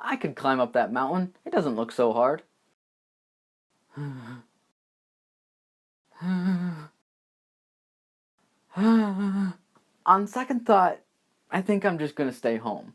I could climb up that mountain. It doesn't look so hard. On second thought, I think I'm just gonna stay home.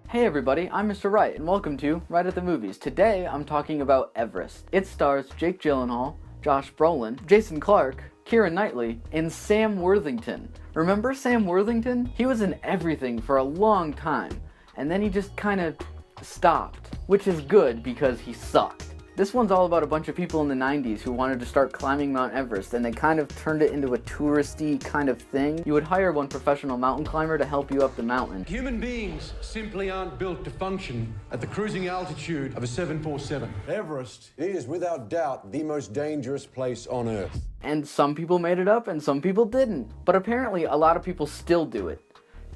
Hey everybody, I'm Mr. Wright, and welcome to Wright at the Movies. Today, I'm talking about Everest. It stars Jake Gyllenhaal, Josh Brolin, Jason Clarke, Keira Knightley, and Sam Worthington. Remember Sam Worthington? He was in everything for a long time, and then he just kind of stopped, which is good because he sucked. This one's all about a bunch of people in the 90s who wanted to start climbing Mount Everest, and they kind of turned it into a touristy kind of thing. You would hire one professional mountain climber to help you up the mountain. Human beings simply aren't built to function at the cruising altitude of a 747. Everest is without doubt the most dangerous place on Earth. And some people made it up and some people didn't. But apparently a lot of people still do it.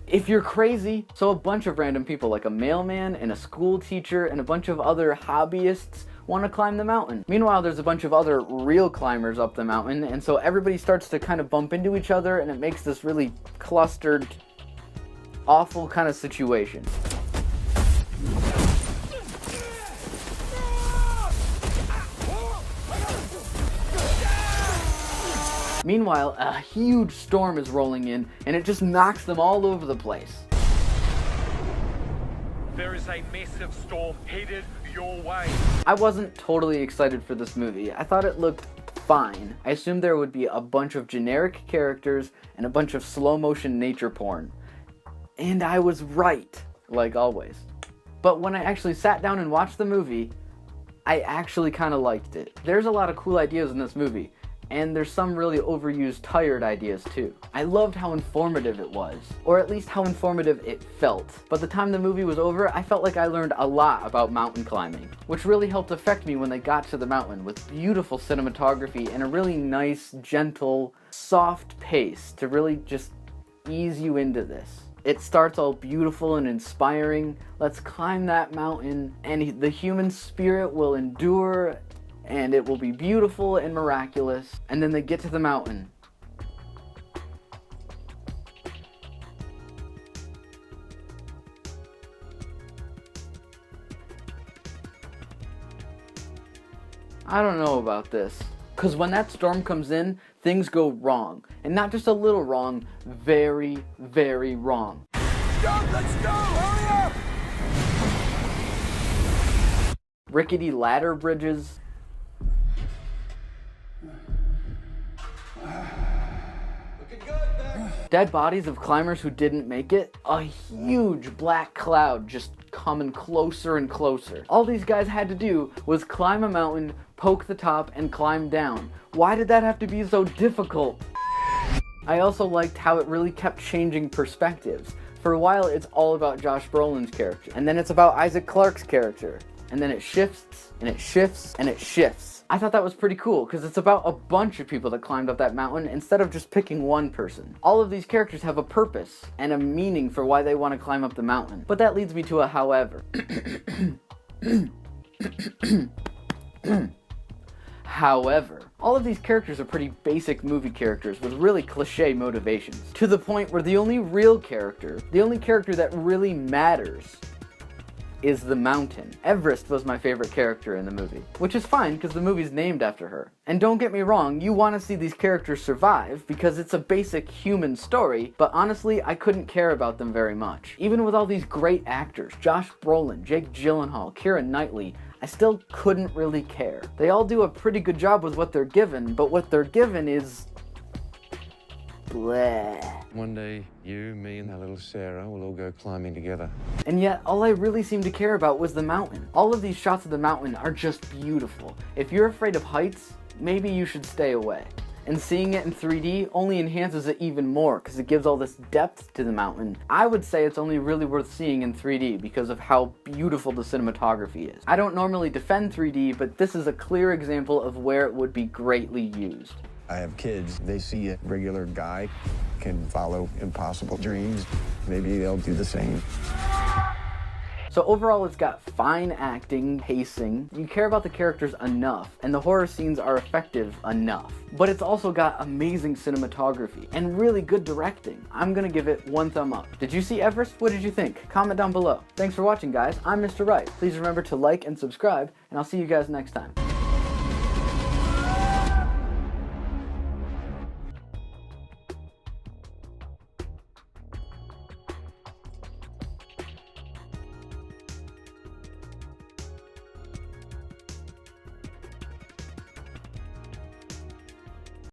If you're crazy. So a bunch of random people like a mailman and a school teacher and a bunch of other hobbyists want to climb the mountain. Meanwhile, there's a bunch of other real climbers up the mountain, and so everybody starts to kind of bump into each other, and it makes this really clustered, awful kind of situation. Meanwhile, a huge storm is rolling in, and it just knocks them all over the place. There is a massive storm headed your way. I wasn't totally excited for this movie. I thought it looked fine. I assumed there would be a bunch of generic characters and a bunch of slow motion nature porn. And I was right, like always. But when I actually sat down and watched the movie, I actually kind of liked it. There's a lot of cool ideas in this movie, and there's some really overused, tired ideas too. I loved how informative it was, or at least how informative it felt. By the time the movie was over, I felt like I learned a lot about mountain climbing, which really helped affect me when they got to the mountain, with beautiful cinematography and a really nice, gentle, soft pace to really just ease you into this. It starts all beautiful and inspiring. Let's climb that mountain, and the human spirit will endure, and it will be beautiful and miraculous. And then they get to the mountain. I don't know about this. Because when that storm comes in, things go wrong. And not just a little wrong, very, very wrong. Stop, let's go! Hurry up! Rickety ladder bridges. Dead bodies of climbers who didn't make it. A huge black cloud just coming closer and closer. All these guys had to do was climb a mountain, poke the top, and climb down. Why did that have to be so difficult? I also liked how it really kept changing perspectives. For a while, it's all about Josh Brolin's character, and then it's about Isaac Clarke's character, and then it shifts, and it shifts, and it shifts. I thought that was pretty cool, because it's about a bunch of people that climbed up that mountain instead of just picking one person. All of these characters have a purpose and a meaning for why they want to climb up the mountain. But that leads me to a however. However, all of these characters are pretty basic movie characters with really cliche motivations, to the point where the only real character, the only character that really matters, is the mountain. Everest was my favorite character in the movie, which is fine because the movie's named after her. And don't get me wrong, you want to see these characters survive because it's a basic human story, but honestly, I couldn't care about them very much. Even with all these great actors, Josh Brolin, Jake Gyllenhaal, Keira Knightley, I still couldn't really care. They all do a pretty good job with what they're given, but what they're given is bleh. One day, you, me, and that little Sarah will all go climbing together. And yet, all I really seemed to care about was the mountain. All of these shots of the mountain are just beautiful. If you're afraid of heights, maybe you should stay away. And seeing it in 3D only enhances it even more because it gives all this depth to the mountain. I would say it's only really worth seeing in 3D because of how beautiful the cinematography is. I don't normally defend 3D, but this is a clear example of where it would be greatly used. I have kids. They see a regular guy can follow impossible dreams. Maybe they'll do the same. So overall, it's got fine acting, pacing, you care about the characters enough, and the horror scenes are effective enough. But it's also got amazing cinematography and really good directing. I'm gonna give it 1 thumb up. Did you see Everest? What did you think? Comment down below. Thanks for watching, guys. I'm Mr. Wright. Please remember to like and subscribe, and I'll see you guys next time.